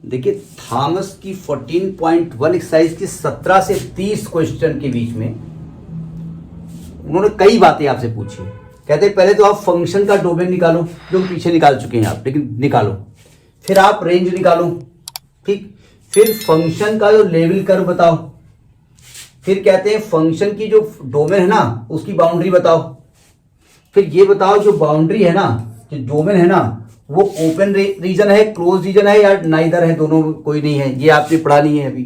देखिए थॉमस की 14.1 एक्सरसाइज की 17 से 30 क्वेश्चन के बीच में उन्होंने कई बातें आपसे पूछी। कहते हैं पहले तो आप फंक्शन का डोमेन निकालो, जो पीछे निकाल चुके हैं आप, लेकिन निकालो। फिर आप रेंज निकालो, ठीक। फिर फंक्शन का जो लेवल कर्व बताओ। फिर कहते हैं फंक्शन की जो डोमेन है ना उसकी बाउंड्री बताओ। फिर ये बताओ जो बाउंड्री है ना, जो डोमेन है ना, वो ओपन रीजन है, क्लोज रीजन है या नाइदर है, दोनों कोई नहीं है, ये आपने पढ़ा नहीं है अभी।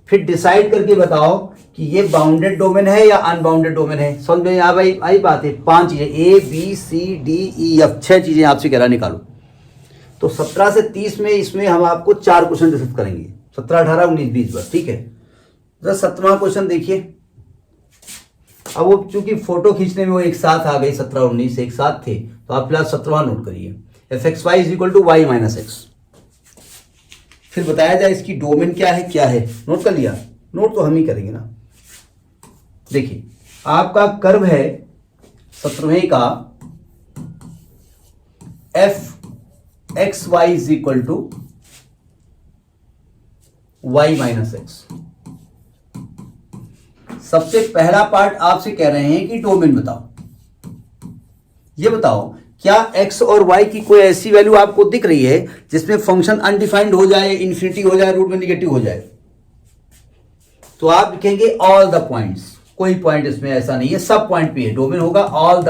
फिर डिसाइड करके बताओ कि ये बाउंडेड डोमेन है या अनबाउंडेड डोमेन है। समझ में आ भाई आई बात है। 5 चीजें A B C D E F 6 चीजें आपसे कह रहा निकालो। तो 17 से 30 में इसमें हम आपको 4 क्वेश्चन डिस्कस करेंगे, 17 18 19 20 बस, ठीक है। 17वां क्वेश्चन देखिए। अब वो चूंकि फोटो खींचने में वो एक साथ आ गई, 17 और 19 एक साथ थे, तो आप फिलहाल 17वां नोट करिए। fxy is equal to y minus x. फिर बताया जाए इसकी डोमेन क्या है, नोट कर लिया। नोट तो हम ही करेंगे ना। देखिए आपका कर्व है 17वें का f x y is equal to y minus x. सबसे पहला पार्ट आपसे कह रहे हैं कि डोमेन बताओ। ये बताओ क्या x और y की कोई ऐसी वैल्यू आपको दिख रही है जिसमें फंक्शन अनडिफाइंड हो जाए, इन्फिनिटी हो जाए, रूट में निगेटिव हो जाए। तो आप लिखेंगे ऑल द पॉइंट्स। कोई पॉइंट इसमें ऐसा नहीं है, सब पॉइंट पे है। डोमेन होगा all the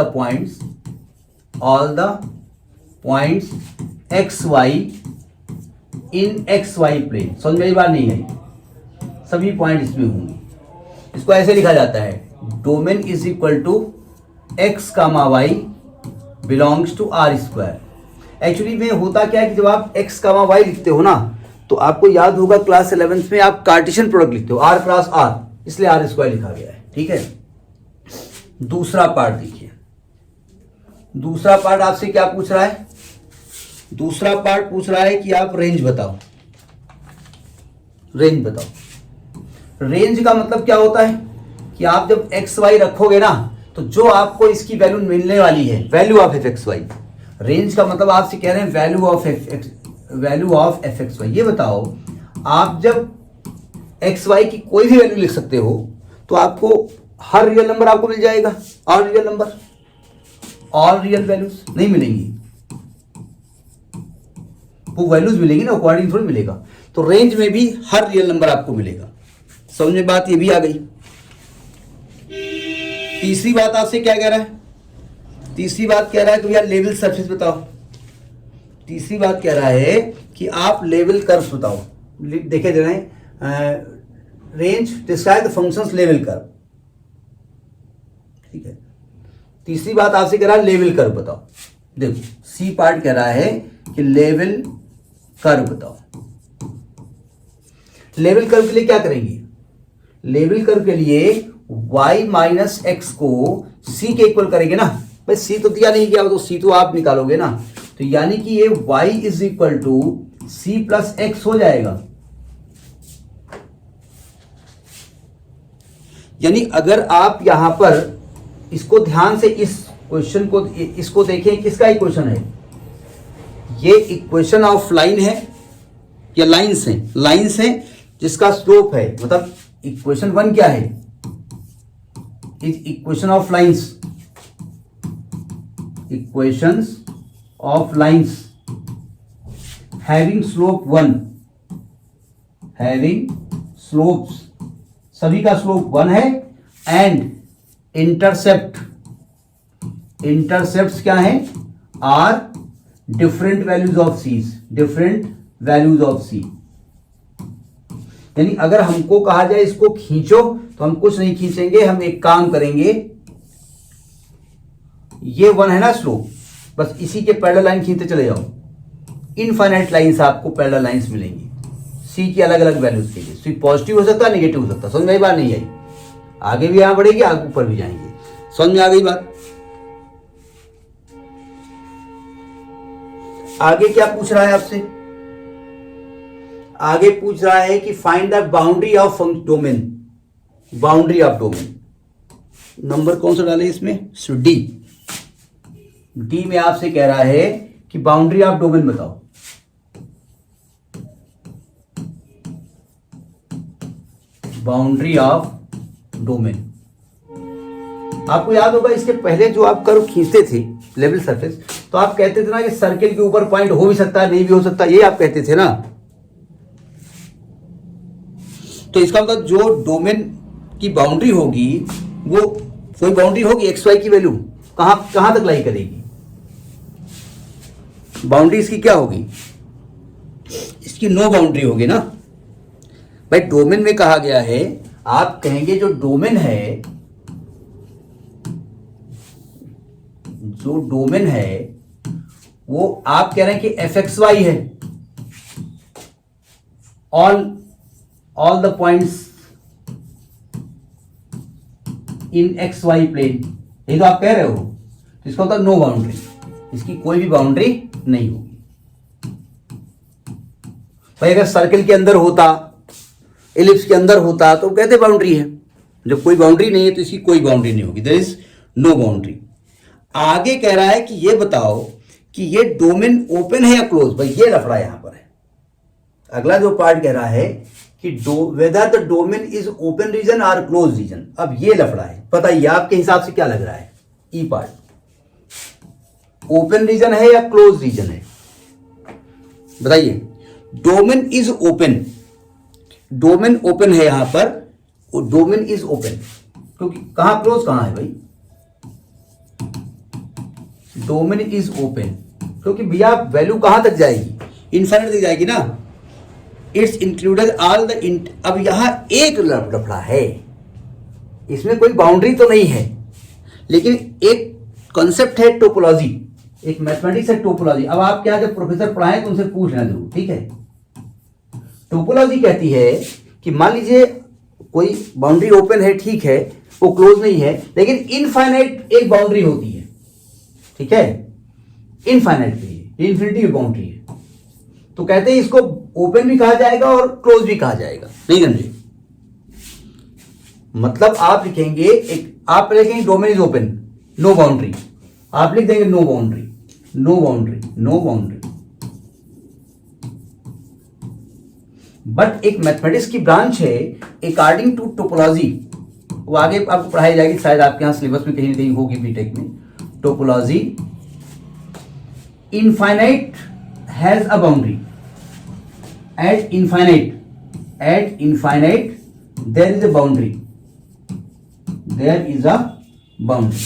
points x y in x y plane. समझ में बात नहीं है, सभी पॉइंट इसमें होंगे। इसको ऐसे लिखा जाता है, domain is equal to x comma y belongs to R square. Actually में होता क्या है कि जब आप एक्स कामा वाई लिखते हो ना, तो आपको याद होगा क्लास 11th में आप कार्टेशियन प्रोडक्ट लिखते हो, आर क्रॉस आर, इसलिए आर स्क्वायर लिखा गया है, ठीक है। दूसरा पार्ट देखिए। दूसरा पार्ट आपसे क्या पूछ रहा है? दूसरा पार्ट पूछ रहा है कि आप रेंज बताओ। रेंज का मतलब क्या होता है कि आप जब एक्स वाई रखोगे ना, तो जो आपको इसकी वैल्यू मिलने वाली है, value of f x y. Range का मतलब आपसे कह रहे हैं value of f x y. ये बताओ आप जब एक्स वाई की कोई भी वैल्यू लिख सकते हो, तो आपको हर रियल नंबर आपको मिल जाएगा। ऑल रियल वैल्यूज नहीं मिलेंगी, वो वैल्यूज मिलेंगी ना, अकॉर्डिंग थोड़ी मिलेगा। तो रेंज में भी हर रियल नंबर आपको मिलेगा। समझ में बात ये भी आ गई। तीसरी बात आपसे क्या कह रहा है? तीसरी बात कह रहा है कि भैया लेवल सरफेस बताओ। तीसरी बात कह रहा है कि आप लेवल कर्व्स बताओ। देखे दे रहे हैं range describe the functions level curve, ठीक है। तीसरी बात आपसे कह रहा है लेवल कर्व बताओ। देखो सी पार्ट कह रहा है कि लेवल कर्व बताओ। लेवल कर्व के लिए क्या करेंगे? लेवल कर्व के लिए y माइनस एक्स को c के इक्वल करेंगे ना। भाई c तो दिया नहीं गया, तो c तो आप निकालोगे ना। तो यानी कि ये y is equal to c plus x हो जाएगा। यानी अगर आप यहां पर इसको ध्यान से इस क्वेश्चन को इसको देखें, किसका इक्वेशन है? ये इक्वेशन ऑफ लाइन है या लाइंस है जिसका स्लोप है। मतलब इक्वेशन 1 क्या है? Equation of lines having slope 1, having slopes, सभी का स्लोप 1 है। एंड इंटरसेप्ट्स क्या है? आर डिफरेंट वैल्यूज ऑफ सी। यानी अगर हमको कहा जाए इसको खींचो, तो हम कुछ नहीं खींचेंगे, हम एक काम करेंगे। ये 1 है ना स्लोप, बस इसी के पैरेलल लाइन खींचते चले जाओ। इनफाइनाइट लाइंस आपको पैरेलल लाइंस मिलेंगी सी की अलग अलग वैल्यूज के लिए। सी पॉजिटिव हो सकता है, नेगेटिव हो सकता है। समझ में बात नहीं आई? आगे भी यहां बढ़ेगी, आगे ऊपर भी जाएंगे। समझ में आ गई बात? आगे क्या पूछ रहा है आपसे? आगे पूछ रहा है कि find the boundary of domain. Number कौन सा डाले इसमें? डी में आपसे कह रहा है कि बाउंड्री ऑफ डोमेन बताओ। Boundary of domain. आपको याद होगा इसके पहले जो आप कर्व खींचते थे लेवल सरफेस, तो आप कहते थे ना कि सर्किल के ऊपर पॉइंट हो भी सकता है, नहीं भी हो सकता, ये आप कहते थे ना। तो इसका मतलब जो डोमेन की बाउंड्री होगी वो कोई बाउंड्री होगी, एक्स वाई की वैल्यू कहां तक लाई करेगी, बाउंड्री इसकी क्या होगी, इसकी नो बाउंड्री होगी ना भाई। डोमेन में कहा गया है, आप कहेंगे जो डोमेन है, जो डोमेन है वो आप कह रहे हैं कि एफ एक्स वाई है, all the points in x y plane, ये तो आप कह रहे हो। तो इसका होता है नो बाउंड्री, इसकी कोई भी बाउंड्री नहीं होगी भाई। अगर सर्कल के अंदर होता, एलिप्स के अंदर होता तो कहते बाउंड्री है। जब कोई बाउंड्री नहीं है तो इसकी कोई बाउंड्री नहीं होगी, देयर इज नो बाउंड्री। आगे कह रहा है कि ये बताओ कि ये डोमेन ओपन है या क्लोज, भाई ये लफड़ा यहां पर है। अगला जो पार्ट कह रहा है कि whether the domain is open region और क्लोज रीजन। अब ये लफड़ा है, बताइए आपके हिसाब से क्या लग रहा है, ई पार्ट ओपन रीजन है या क्लोज रीजन है, बताइए। Domain is open, domain open है यहां पर, डोमेन इज ओपन, क्योंकि कहां क्लोज कहां है भाई, डोमेन इज ओपन, क्योंकि भैया वैल्यू कहां तक जाएगी, इनफाइनाइट तक जाएगी ना। इट्स इंक्लूडेड ऑल द अब यहां एक लफड़ा है, इसमें कोई बाउंड्री तो नहीं है, लेकिन एक कॉन्सेप्ट है टोपोलॉजी, एक मैथमेटिक्स है टोपोलॉजी। अब आप क्या, जब प्रोफेसर पढ़ाएं तो उनसे पूछ लेना जरूर, ठीक है। टोपोलॉजी कहती है कि मान लीजिए कोई बाउंड्री ओपन है, ठीक है, वो क्लोज नहीं है, लेकिन इनफाइनाइट एक बाउंड्री होती है, ठीक है, इनफाइनाइट भी, इन्फिनिटी की बाउंड्री है। तो कहते हैं इसको ओपन भी कहा जाएगा और क्लोज भी कहा जाएगा, नहीं समझे। मतलब आप लिखेंगे आप लिखेंगे domain is open, no boundary, आप लिख देंगे no boundary, no boundary, no boundary. But एक मैथमेटिक्स की ब्रांच है अकॉर्डिंग टू टोपोलॉजी, वो आगे आपको पढ़ाई जाएगी, शायद आपके यहां सिलेबस में कहीं ना कहीं होगी बीटेक में। Topology, infinite has a boundary, at infinite there is a boundary, there is a boundary,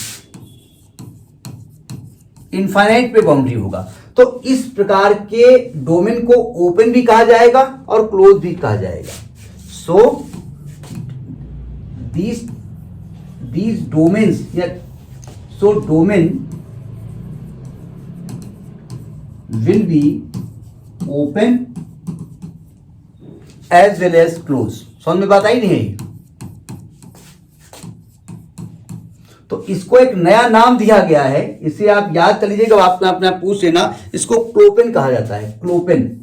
infinite पे बाउंड्री होगा। तो इस प्रकार के डोमेन को ओपन भी कहा जाएगा और क्लोज भी कहा जाएगा। सो these डोमेन्स या so domain will be open as well as close। समझ में बात आई नहीं है? तो इसको एक नया नाम दिया गया है, इसे आप याद कर लीजिएगा, आप अपने आप पूछ लेना, इसको क्लोपेन कहा जाता है, क्लोपेन।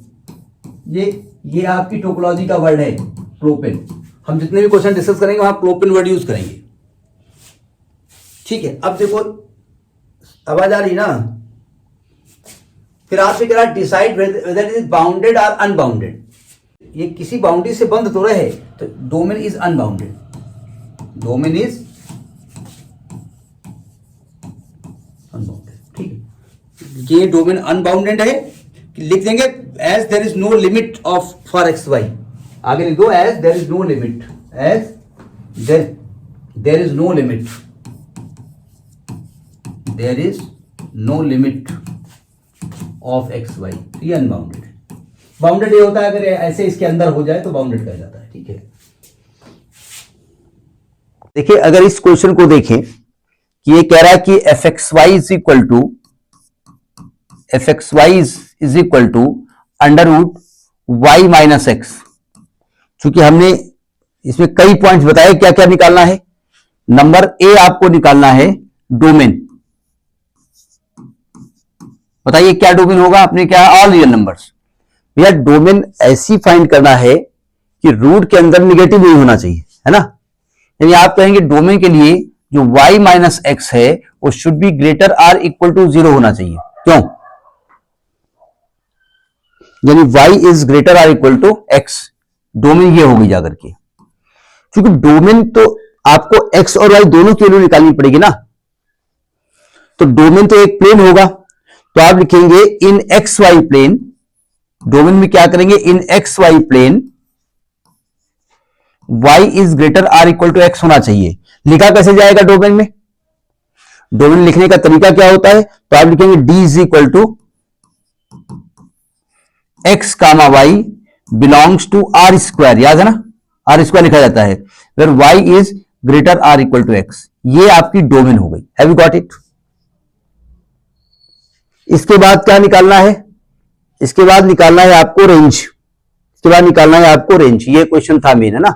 ये आपकी टोपोलॉजी का वर्ड है, क्लोपेन। हम जितने भी क्वेश्चन डिस्कस करेंगे वहां क्लोपेन वर्ड यूज करेंगे, ठीक है। अब देखो आवाज आ रही ना, फिर आपसे कह रहा decide whether it is bounded और अनबाउंडेड। ये किसी बाउंड्री से बंद तो रहे, तो domain is unbounded, domain is unbounded, ठीक है। ये डोमेन अनबाउंडेड है, लिख देंगे as there is no limit of for x y, आगे लिख दो as there is no limit, as there is no limit, there is no limit of x y, ये अनबाउंडेड है। बाउंडेड ये होता है अगर ऐसे इसके अंदर हो जाए तो बाउंडेड कहा जाता है, ठीक है। देखिए अगर इस क्वेश्चन को देखें कि ये कह रहा है कि F x y is equal to under root y minus x. चूंकि हमने इसमें कई पॉइंट्स बताए, क्या क्या निकालना है। नंबर ए आपको निकालना है डोमेन, बताइए क्या डोमेन होगा, आपने क्या ऑल रियल नंबर्स। भैया डोमेन ऐसी फाइंड करना है कि रूट के अंदर निगेटिव नहीं होना चाहिए, है ना। यानी आप कहेंगे डोमेन के लिए जो y माइनस एक्स है वो should be greater or equal to 0 होना चाहिए। क्यों? यानी y is greater or equal to x, domain ये होगी जाकर के। क्योंकि डोमेन तो आपको एक्स और वाई दोनों की वैल्यू निकालनी पड़ेगी ना। तो डोमेन तो एक प्लेन होगा, तो आप लिखेंगे in x y plane. Domain में क्या करेंगे, in x y plane y is greater or equal to x होना चाहिए। लिखा कैसे जाएगा डोमेन में? डोमेन लिखने का तरीका क्या होता है, तो आप लिखेंगे d is equal to x comma y belongs to R square, याद है ना, आर स्क्वायर लिखा जाता है, where y is greater or equal to x. ये आपकी डोमेन हो गई। Have you got it? इसके बाद क्या निकालना है? इसके बाद निकालना है आपको रेंज। इसके बाद निकालना है आपको रेंज। ये क्वेश्चन था मेन, है ना।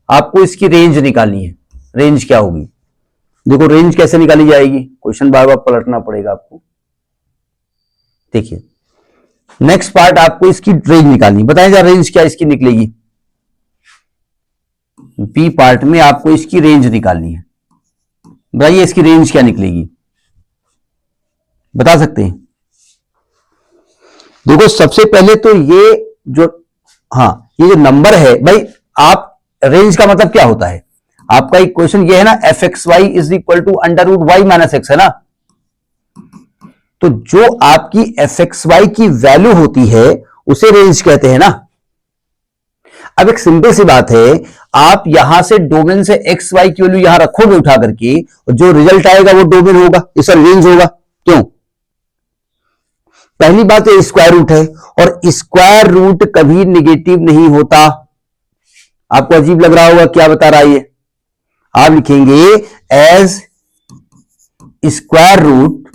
आपको इसकी रेंज निकालनी है। रेंज क्या होगी? देखो रेंज कैसे निकाली जाएगी, क्वेश्चन बार बार पलटना पड़ेगा आपको। देखिए नेक्स्ट पार्ट, आपको इसकी रेंज निकालनी। बताएं जरा रेंज क्या इसकी निकलेगी। बी पार्ट में आपको इसकी रेंज निकालनी है। बताइए इसकी रेंज क्या निकलेगी, बता सकते हैं? देखो सबसे पहले तो ये जो, हाँ ये जो नंबर है भाई, आप रेंज का मतलब क्या होता है? आपका एक क्वेश्चन ये है ना, f x y is equal to under root y minus x, है ना। तो जो आपकी एफ एक्स वाई की वैल्यू होती है उसे रेंज कहते हैं ना। अब एक सिंपल सी बात है, आप यहां से डोमेन से एक्स वाई की वैल्यू यहां रखोगे उठा करके, और जो रिजल्ट आएगा वो डोमेन होगा, इस रेंज होगा। क्यों? पहली बात तो स्क्वायर रूट है, और स्क्वायर रूट कभी निगेटिव नहीं होता। आपको अजीब लग रहा होगा क्या बता रहा है ये, आप लिखेंगे as square root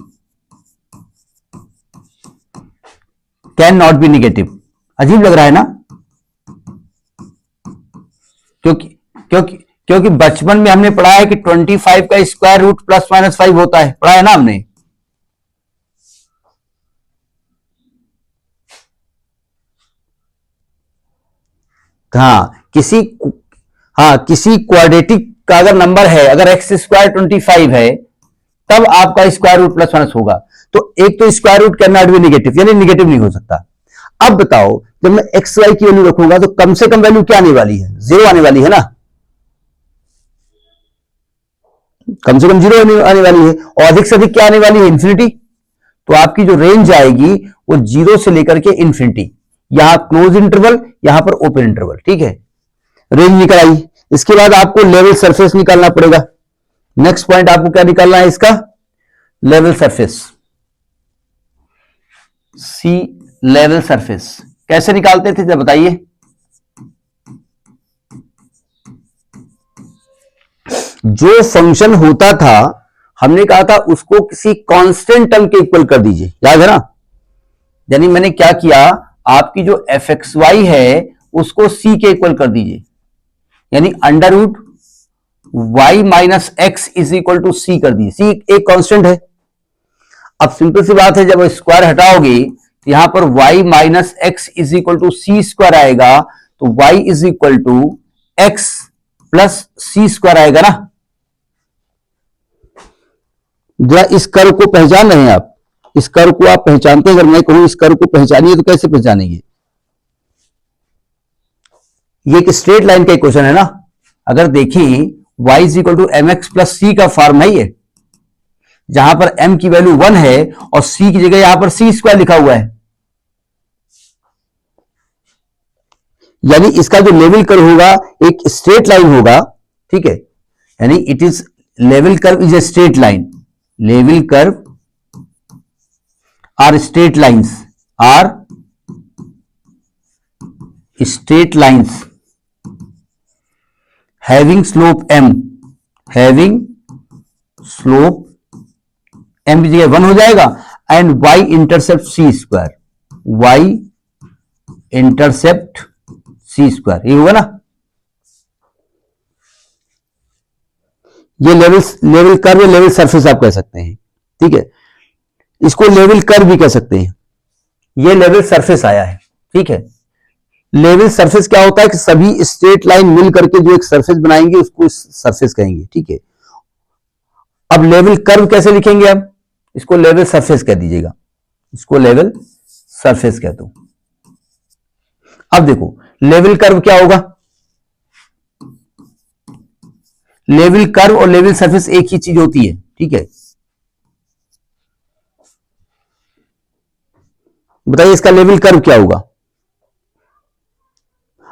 can not be negative. अजीब लग रहा है ना, क्योंकि बचपन में हमने पढ़ा है कि 25 का स्क्वायर रूट प्लस माइनस 5 होता है, पढ़ा है ना हमने। किसी क्वाड्रेटिक का अगर नंबर है, अगर एक्स स्क्वायर 25 है, तब आपका स्क्वायर रूट प्लस माइनस होगा। तो एक तो square root can not be negative, यानी निगेटिव नहीं हो सकता। अब बताओ, जब मैं एक्स वाई की वैल्यू रखूंगा तो कम से कम वैल्यू क्या आने वाली है? 0 आने वाली है ना, कम से कम 0 आने वाली है, और अधिक से अधिक क्या आने वाली है? इंफिनिटी। तो आपकी जो रेंज आएगी वो 0 से लेकर के इंफिनिटी, यहां क्लोज इंटरवल, यहां पर ओपन इंटरवल, ठीक है। रेंज निकल आई। इसके बाद आपको लेवल सरफेस निकालना पड़ेगा। नेक्स्ट पॉइंट आपको क्या निकालना है? इसका लेवल सरफेस। सी लेवल सरफेस कैसे निकालते थे जब बताइए? जो फंक्शन होता था हमने कहा था उसको किसी कांस्टेंट टर्म के इक्वल कर दीजिए, याद है ना। यानी मैंने क्या किया, आपकी जो एफ एक्स वाई है उसको सी के इक्वल कर दीजिए, यानी under root y minus x is equal to C कर दीजिए। सी एक कांस्टेंट है। अब सिंपल सी बात है, जब स्क्वायर हटाओगे तो यहां पर y minus x is equal to c square आएगा, तो y is equal to x plus c square आएगा ना। जरा इस कर्व को पहचान रहे हैं आप? इस कर्व को आप पहचानते हैं? अगर मैं कहूं इस कर्व को पहचानिए तो कैसे पहचानेंगे? ये एक स्ट्रेट लाइन का क्वेश्चन है ना। अगर देखें y is equal to m x plus C का फॉर्म है ये, जहां पर m की वैल्यू 1 है और c की जगह यहां पर सी स्क्वायर लिखा हुआ है। यानी इसका जो लेवल कर्व होगा एक स्ट्रेट लाइन होगा, ठीक है। यानी it is level curve is a straight line. Level curve are straight lines, are straight lines having slope m, having slope m की जगह 1 हो जाएगा, and y intercept c square, y intercept c square, ये होगा ना। ये level curve या level surface आप कह सकते हैं, ठीक है। इसको लेवल कर्व भी कह सकते हैं। ये लेवल सरफेस आया है, ठीक है। लेवल सरफेस क्या होता है कि सभी स्ट्रेट लाइन मिल करके जो एक सरफेस बनाएंगे उसको सरफेस कहेंगे, ठीक है। अब लेवल कर्व कैसे लिखेंगे? अब इसको लेवल सरफेस कह दीजिएगा, इसको लेवल सरफेस कह दो। अब देखो लेवल कर्व क्या होगा, लेवल कर्व और लेवल सरफेस एक ही चीज होती है, ठीक है। बताइए इसका लेवल कर्व क्या होगा।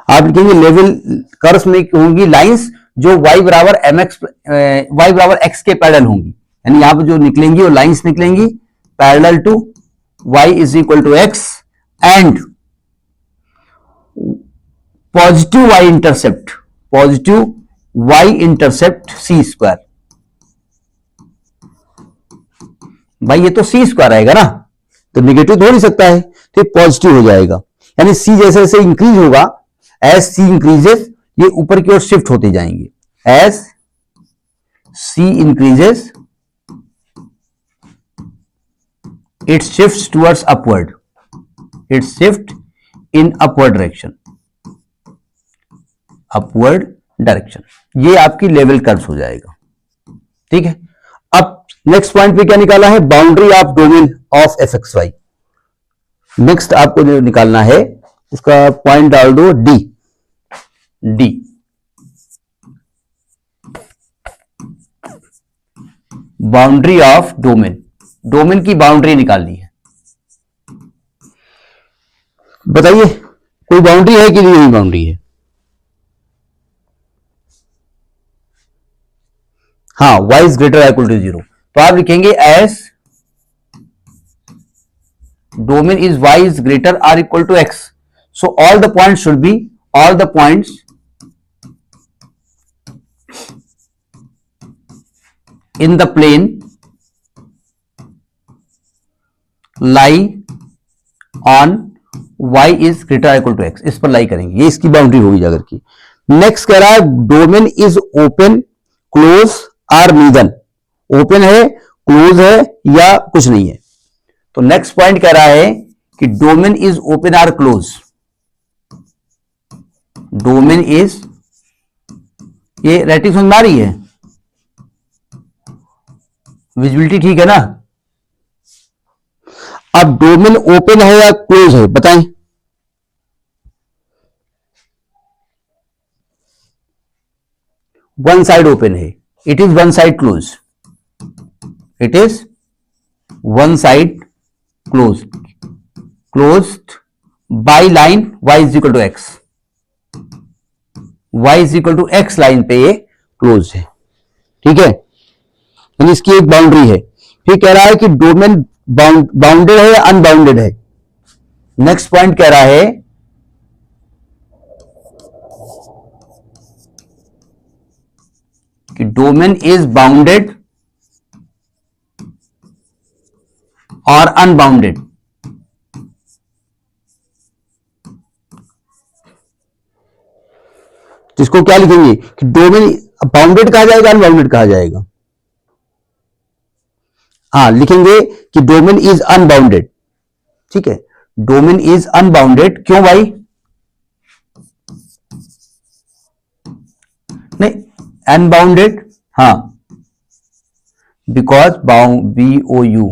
आप लिखेंगे लेवल कर्व में होंगी लाइंस जो y बराबर mx y बराबर x के पैरेलल होंगी, यानी यहां पर जो निकलेंगी वो लाइंस निकलेंगी parallel to y is equal to x and positive y intercept c square. भाई ये तो सी स्क्वायर आएगा ना, तो निगेटिव तो हो नहीं सकता है, तो ये पॉजिटिव हो जाएगा। यानी सी जैसे जैसे इंक्रीज होगा, एज सी इंक्रीजेस ये ऊपर की ओर शिफ्ट होते जाएंगे, as c increases it shift towards upward, it shift in upward direction, upward direction. ये आपकी लेवल कर्व हो जाएगा, ठीक है। अब नेक्स्ट पॉइंट पे क्या निकाला है, boundary of domain of f x y. Next आपको जो निकालना है इसका पॉइंट डाल दो D, D boundary of domain, domain की बाउंड्री निकालनी है। बताइए कोई बाउंड्री है कि नहीं बाउंड्री है। हाँ, y is greater equal to 0, तो आप लिखेंगे as domain is y is greater or equal to x, so all the point should be, all the points in the plane lie on y is greater or equal to x, इस पर लाई करेंगे, ये इसकी boundary होगी जाकर की। Next कह रहा है domain is open close or neither, open है क्लोज है या कुछ नहीं है। तो नेक्स्ट पॉइंट कह रहा है कि domain is open or close, domain is, ये राइटिंग समझ में आ रही है, विजिबिलिटी ठीक है ना। अब डोमेन ओपन है या क्लोज है बताएं। वन साइड ओपन है, it is one side close, it is one side close, closed by line y is equal to x, y is equal to x line पे ये क्लोज है, ठीक है। यानी इसकी एक बाउंड्री है। फिर कह रहा है कि डोमेन बाउंडेड है या अनबाउंडेड है। नेक्स्ट पॉइंट कह रहा है कि डोमेन इज बाउंडेड और अनबाउंडेड। जिसको क्या लिखेंगे कि डोमेन बाउंडेड कहा जाएगा, अनबाउंडेड कहा जाएगा। हाँ, लिखेंगे कि डोमेन इज अनबाउंडेड, ठीक है। डोमेन इज अनबाउंडेड, क्यों भाई? नहीं, अनबाउंडेड, हाँ, बिकॉज BOU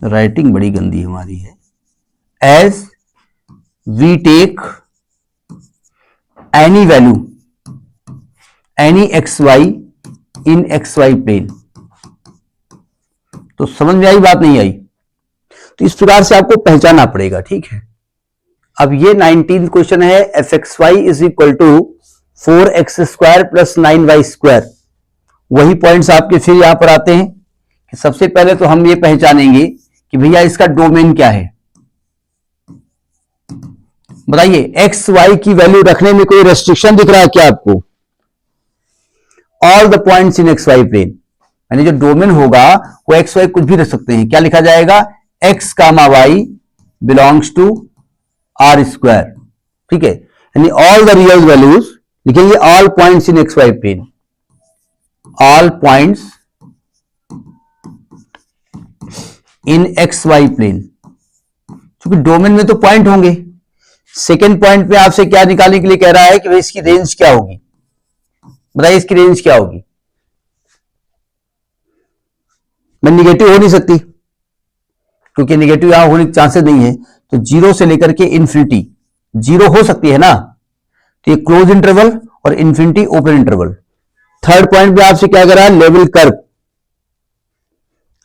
राइटिंग बड़ी गंदी हमारी है। As we take any value, any XY in XY plane. तो समझ में आई बात, नहीं आई? तो इस प्रकार से आपको पहचानना पड़ेगा, ठीक है। अब ये 19th क्वेश्चन है, fxy is equal to 4x square plus 9y square. वही पॉइंट्स आपके फिर यहां पर आते हैं कि सबसे पहले तो हम ये पहचानेंगे कि भैया इसका डोमेन क्या है। बताइए, एक्स वाई की वैल्यू रखने में कोई रेस्ट्रिक्शन दिख रहा है क्या आपको? All the points in x y plane, यानी जो डोमेन होगा वो एक्स वाई कुछ भी रख सकते हैं। क्या लिखा जाएगा? X comma y belongs to R square, ठीक है। यानी ऑल द रियल वैल्यूज लिखेंगे, all points in x y plane, all points in x y plane, क्योंकि डोमेन में तो पॉइंट होंगे। सेकेंड पॉइंट पे आपसे क्या निकालने के लिए कह रहा है कि भाई इसकी रेंज क्या होगी। बताइए इसकी रेंज क्या होगी? मैं निगेटिव हो नहीं सकती, क्योंकि निगेटिव यहां होने के चांसेस नहीं है। तो 0 से लेकर के इन्फिनिटी जीरो हो सकती है ना, तो ये क्लोज इंटरवल और infinity open interval. Third point में आपसे क्या करा है, लेवल कर्व,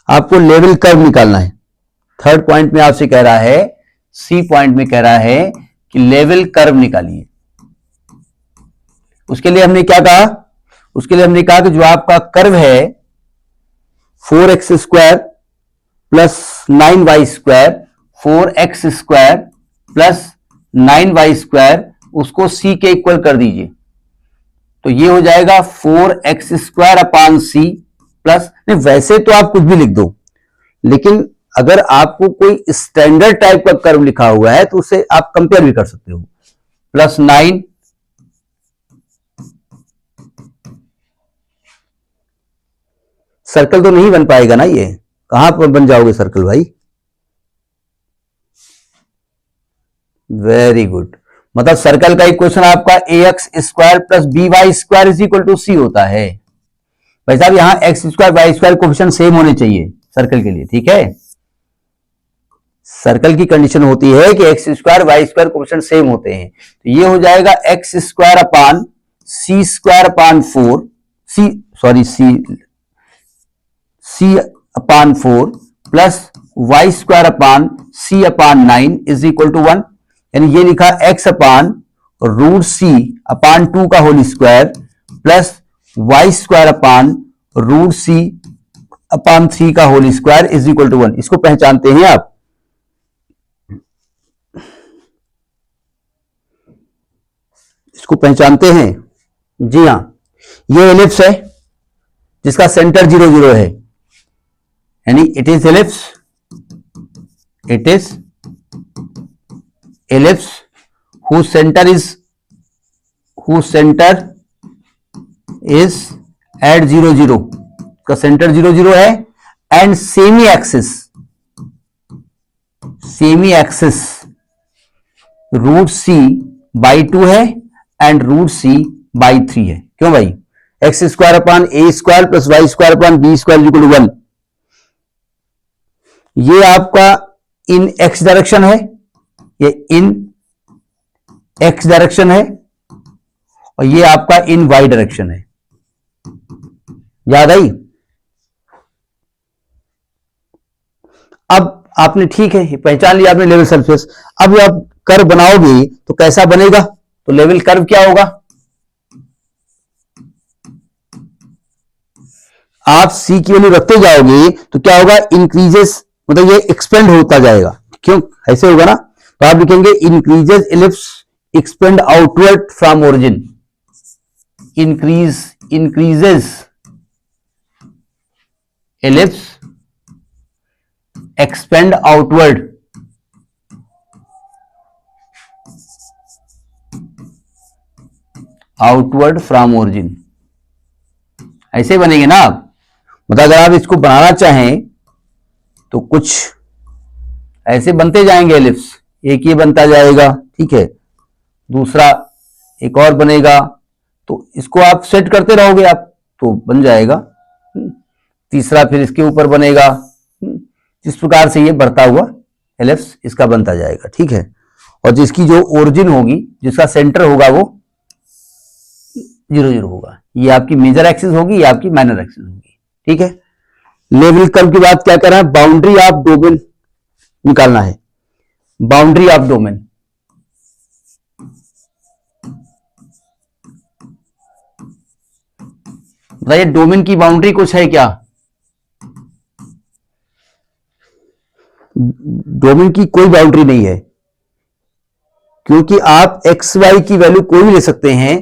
आपको लेवल कर्व निकालना है। थर्ड पॉइंट में आपसे कह रहा है, सी पॉइंट में कह रहा है कि लेवल कर्व निकालिए। उसके लिए हमने क्या कहा, उसके लिए हमने कहा कि जो आपका कर्व है 4x² plus 9y², 4x² plus 9y², उसको c के इक्वल कर दीजिए, तो ये हो जाएगा 4x² अपान c प्लस, नहीं वैसे तो आप कुछ भी लिख दो, लेकिन अगर आपको कोई स्टैंडर्ड टाइप का कर्व लिखा हुआ है तो उसे आप कंपेयर भी कर सकते हो, प्लस 9 सर्कल तो नहीं बन पाएगा ना, ये कहां पर बन जाओगे सर्कल भाई। वेरी गुड, मतलब सर्कल का इक्वेशन आपका ax² plus by² is equal to c होता है। भाई साहब यहां x² y² कोफिशिएंट सेम होने चाहिए सर्कल के लिए, ठीक है। सर्कल की कंडीशन होती है कि x² y² कोफिशिएंट सेम होते हैं, तो ये हो जाएगा x² upon c² upon 4 c upon 4 plus y² upon c upon 9 is equal to 1, यानी ये लिखा x अपान √c अपान 2 का whole square plus y² upon √c upon 3 का whole square is equal to 1। इसको पहचानते हैं आप, इसको पहचानते हैं जी हाँ। ये एलिप्स है जिसका सेंटर 0 0 है, यानी it is ellipse whose center is at 0 0, का सेंटर 0 0 है, and semi axis √c by 2 है एंड √c बाई 3 है। क्यों भाई, x² upon a² plus y² upon b² equal to 1, ये आपका इन x डायरेक्शन है, ये इन x डायरेक्शन है, और ये आपका इन y डायरेक्शन है। याद आई? अब आपने ठीक है पहचान लिया आपने लेवल सरफेस। अब आप कर्व बनाओगे तो कैसा बनेगा, तो लेवल कर्व क्या होगा, आप सी की वैल्यू रखते जाओगे तो क्या होगा, इंक्रीजेस, मतलब ये एक्सपेंड होता जाएगा। क्यों ऐसे होगा ना, तो आप लिखेंगे increases ellipse expand outward from origin, increases ellipse expand outward from origin, ऐसे बनेंगे ना आप। मतलब अगर आप इसको बनाना चाहें तो कुछ ऐसे बनते जाएंगे एलिप्स, एक ये बनता जाएगा, ठीक है, दूसरा एक और बनेगा, तो इसको आप सेट करते रहोगे आप तो बन जाएगा, तीसरा फिर इसके ऊपर बनेगा, जिस प्रकार से ये बढ़ता हुआ एलिप्स इसका बनता जाएगा, ठीक है। और जिसकी जो ओरिजिन होगी, जिसका सेंटर होगा वो 0 0 होगा, ये आपकी मेजर एक्सिस होगी, ये आपकी माइनर एक्सिस होगी, ठीक है। लेवल कर्व की बात क्या कर रहा है, बाउंड्री ऑफ डोमेन निकालना है, बाउंड्री ऑफ डोमेन। बताइए डोमेन की बाउंड्री कुछ है क्या, डोमेन की कोई बाउंड्री नहीं है, क्योंकि आप एक्स वाई की वैल्यू कोई भी ले सकते हैं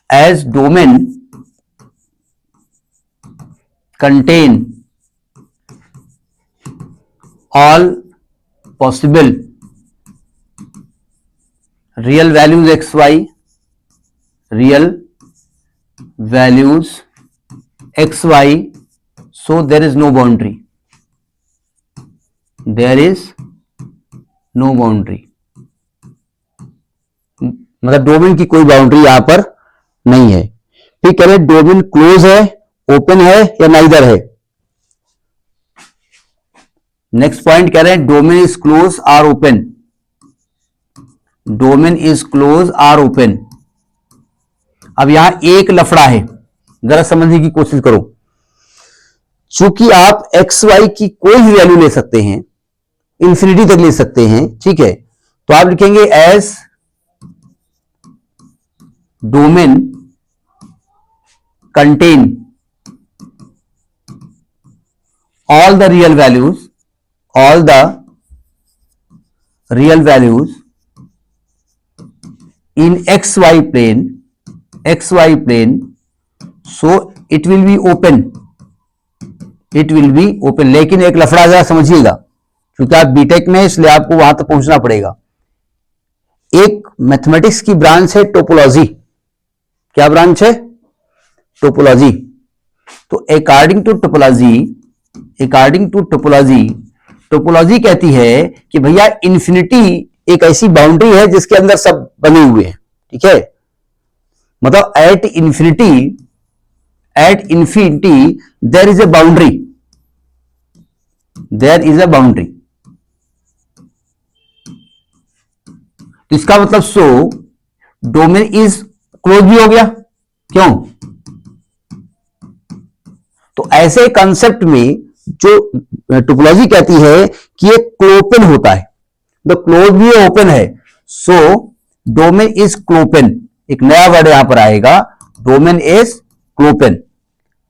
as domain contain all possible real values xy, real values xy, so there is no boundary, there is no boundary, मतलब डोमेन की कोई बाउंड्री यहां पर नहीं है। फिर कह रहे डोमेन क्लोज है, ओपन है या नाइदर है, नेक्स्ट पॉइंट कह रहे हैं domain is close or open, domain is close or open. अब यहां एक लफड़ा है, जरा समझने की कोशिश करो। चूंकि आप एक्स वाई की कोई भी वैल्यू ले सकते हैं, इंफिनिटी तक ले सकते हैं, ठीक है, तो आप लिखेंगे as domain contain all the real values, all the real values in xy plane, xy plane, so it will be open, it will be open। लेकिन एक लफड़ा जरा समझिएगा, क्योंकि आप बीटेक में इसलिए आपको वहां तक पहुंचना पड़ेगा। एक मैथमेटिक्स की ब्रांच है टोपोलॉजी। क्या ब्रांच है? टोपोलॉजी। तो according to topology, according to topology, topology कहती है कि भैया इंफिनिटी एक ऐसी बाउंड्री है जिसके अंदर सब बने हुए हैं, ठीक है, मतलब at infinity there is a boundary, there is a boundary. तो इसका मतलब सो डोमेन इज क्लोज भी हो गया। क्यों? तो ऐसे कंसेप्ट में जो टोपोलॉजी कहती है कि ये क्लोपेन होता है, तो क्लोज भी ओपन है, सो डोमेन इज क्लोपेन। एक नया वर्ड यहां पर आएगा, डोमेन इज क्लोपेन,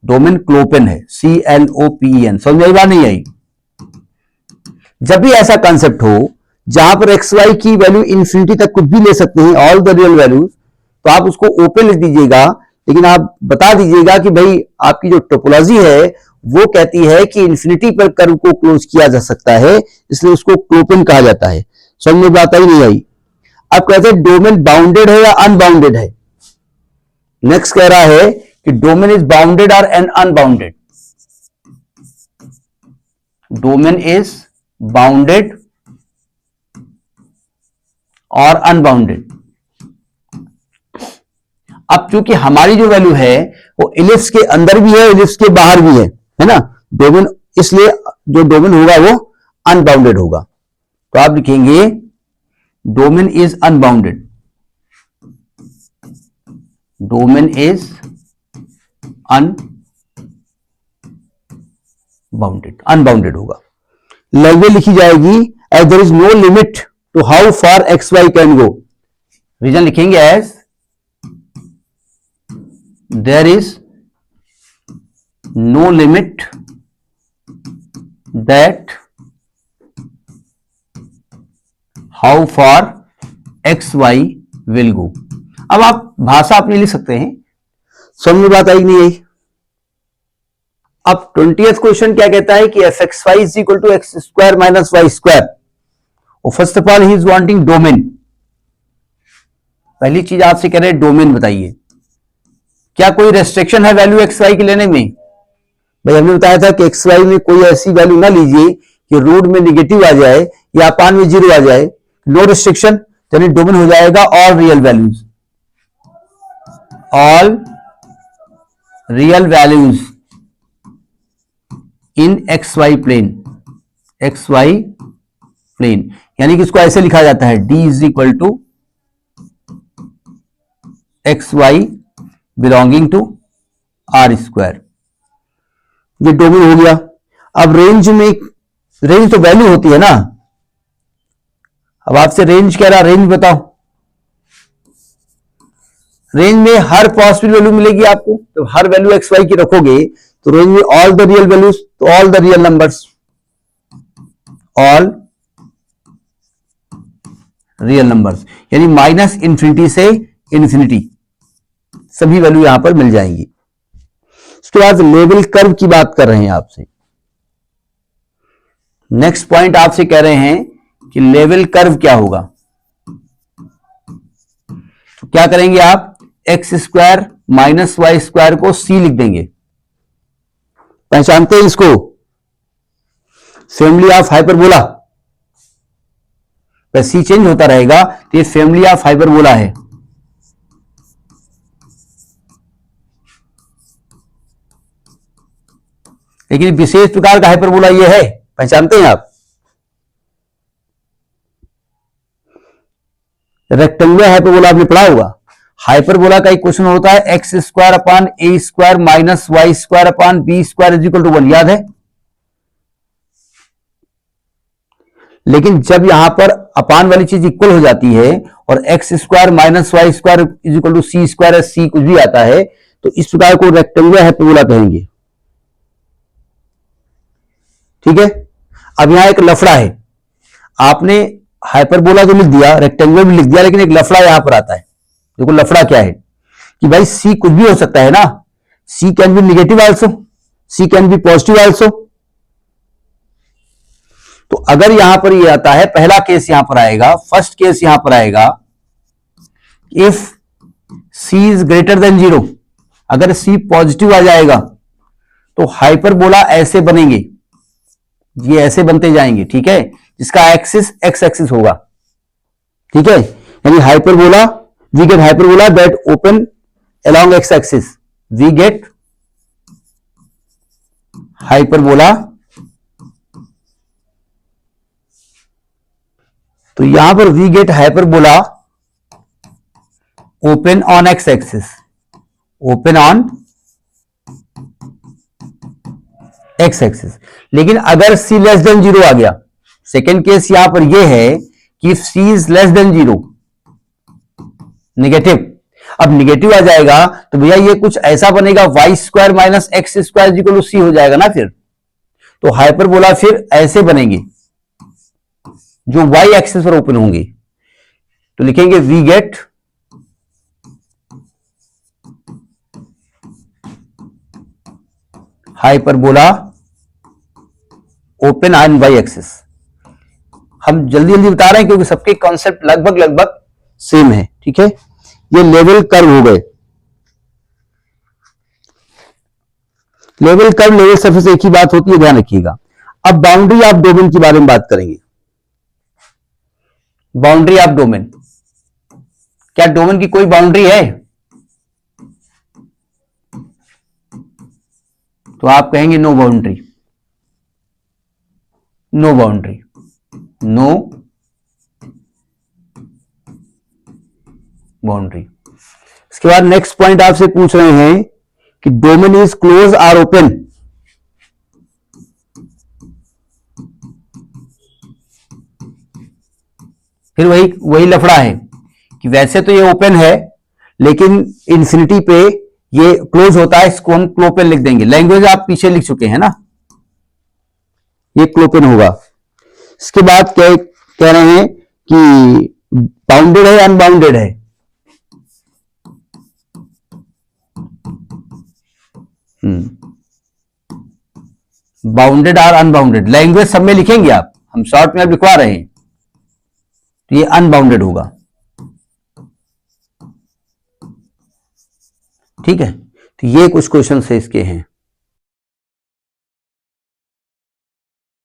डोमेन क्लोपेन है, CLOPEN। समझ में आई बात नहीं आई? जब भी ऐसा कंसेप्ट हो जहां पर एक्स वाई की वैल्यू इंफिनिटी तक कुछ भी ले सकते हैं, ऑल द रियल वैल्यूज, तो आप उसको ओपन लिख दीजिएगा, लेकिन आप बता दीजिएगा कि भाई आपकी जो टोपोलॉजी है वो कहती है कि इंफिनिटी पर कर्व को क्लोज किया जा सकता है, इसलिए उसको क्लोपेन कहा जाता है। समझ में बात आई नहीं आई? अब कहते हैं डोमेन बाउंडेड है या अनबाउंडेड है। नेक्स्ट कह रहा है कि डोमेन इज बाउंडेड और an unbounded. Domain is bounded और अनबाउंडेड। अब चूंकि हमारी जो वैल्यू है वो इलिप्स के अंदर भी है, इलिप्स के बाहर भी है ना डोमेन, इसलिए जो डोमेन होगा वो अनबाउंडेड होगा। तो आप लिखेंगे domain is unbounded, domain is unbounded, unbounded होगा। लैंग्वेज लिखी जाएगी as there is no limit to how far x y can go. Region लिखेंगे as there is no limit that how far x y will go। अब आप भाषा अपनी लिख सकते हैं। समझ में बात आई नहीं आई? अब 20th क्वेश्चन क्या कहता है कि F x y is equal to x square minus y square. First of all he is wanting domain. पहली चीज आपसे कह रहे हैं डोमेन बताइए, क्या कोई रेस्ट्रिक्शन है वैल्यू एक्स वाई के लेने में? भाई हमने बताया था कि एक्स वाई में कोई ऐसी वैल्यू ना लीजिए कि रूट में निगेटिव आ जाए या अपान में जीरो आ जाए। नो रिस्ट्रिक्शन, यानी डोमेन हो जाएगा all real values, all real values in x y plane, x y plane. यानी कि इसको ऐसे लिखा जाता है D is equal to x y belonging to R square. ये डोमेन हो गया। अब रेंज में, रेंज तो वैल्यू होती है ना, अब आपसे रेंज कह रहा, रेंज बताओ। रेंज में हर पॉसिबल वैल्यू मिलेगी आपको, तो हर वैल्यू एक्स वाई की रखोगे तो रेंज में ऑल द रियल वैल्यूज, तो all the real numbers, all real numbers, यानी माइनस इंफिनिटी से इंफिनिटी सभी वैल्यू यहां पर मिल जाएंगी। उसके बाद लेवल कर्व की बात कर रहे हैं आपसे। नेक्स्ट पॉइंट आपसे कह रहे हैं कि लेवल कर्व क्या होगा। तो क्या करेंगे आप, x square minus y square को सी लिख देंगे। पहचानते हैं इसको, family of hyperbola. C change होता रहेगा तो ये फैमिली ऑफ हाइपरबोला है। लेकिन विशेष प्रकार का हाइपरबोला ये है, पहचानते हैं आप। रेक्टेंगुलर हाइपरबोला आपने पढ़ा होगा। हाइपरबोला का एक क्वेश्चन होता है x square upon a square minus y square upon b square is equal to 1, याद है। लेकिन जब यहां पर अपान वाली चीज इक्वल हो जाती है और x square minus y square is equal to c square, c कुछ भी आता है, तो इस प्रकार को रेक्टेंगुलर हाइपरबोला कहेंगे। ठीक है। अब यहां एक लफड़ा है, आपने हाइपरबोला तो लिख दिया, रेक्टेंगुलर भी लिख दिया, लेकिन एक लफड़ा यहां पर आता है। देखो लफड़ा क्या है कि भाई सी कुछ भी हो सकता है ना, c can be negative also, c can be positive also. तो अगर यहां पर ये आता है, पहला केस यहां पर आएगा, फर्स्ट केस यहां पर आएगा, if c is greater than 0, अगर सी पॉजिटिव आ जाएगा तो हाइपरबोला ऐसे बनेंगे, ये ऐसे बनते जाएंगे। ठीक है, जिसका एक्सिस एक्स एक्सिस होगा। ठीक है, यानी hyperbola, we get hyperbola that open along x axis, we get hyperbola। तो यहां पर we get hyperbola open on x axis, open on x axis। लेकिन अगर c लेस देन 0 आ गया, सेकेंड केस यहां पर यह है कि c is less than 0, negative. अब निगेटिव आ जाएगा तो भैया ये कुछ ऐसा बनेगा, y square minus x square equal to c हो जाएगा ना फिर। तो हाइपरबोला फिर ऐसे बनेंगे जो वाई एक्सिस पर ओपन होंगे। तो लिखेंगे we get hyperbola open on y axis. हम जल्दी जल्दी बता रहे हैं क्योंकि सबके कॉन्सेप्ट लगभग लगभग सेम है। ठीक है, ये लेवल कर्व हो गए। लेवल कर्व, लेवल सरफेस एक ही बात होती है, ध्यान रखिएगा। अब बाउंड्री ऑफ डोमेन के बारे में बात करेंगे। बाउंड्री ऑफ डोमेन, क्या डोमेन की कोई बाउंड्री है? तो आप कहेंगे no boundary, no boundary, no boundary. इसके बाद नेक्स्ट पॉइंट आपसे पूछ रहे हैं कि डोमेन इज क्लोज और ओपन। फिर वही लफड़ा है कि वैसे तो ये ओपन है, लेकिन इंफिनिटी पे ये क्लोज होता है, इसको हम क्लोपेन लिख देंगे। लैंग्वेज आप पीछे लिख चुके हैं ना, ये क्लोपेन होगा। इसके बाद क्या कह रहे हैं कि बाउंडेड है, अनबाउंडेड है। बाउंडेड और अनबाउंडेड, लैंग्वेज सब में लिखेंगे आप, हम शॉर्ट में अब लिखवा रहे हैं। तो ये अनबाउंडेड होगा। ठीक है, तो ये कुछ क्वेश्चन से इसके हैं।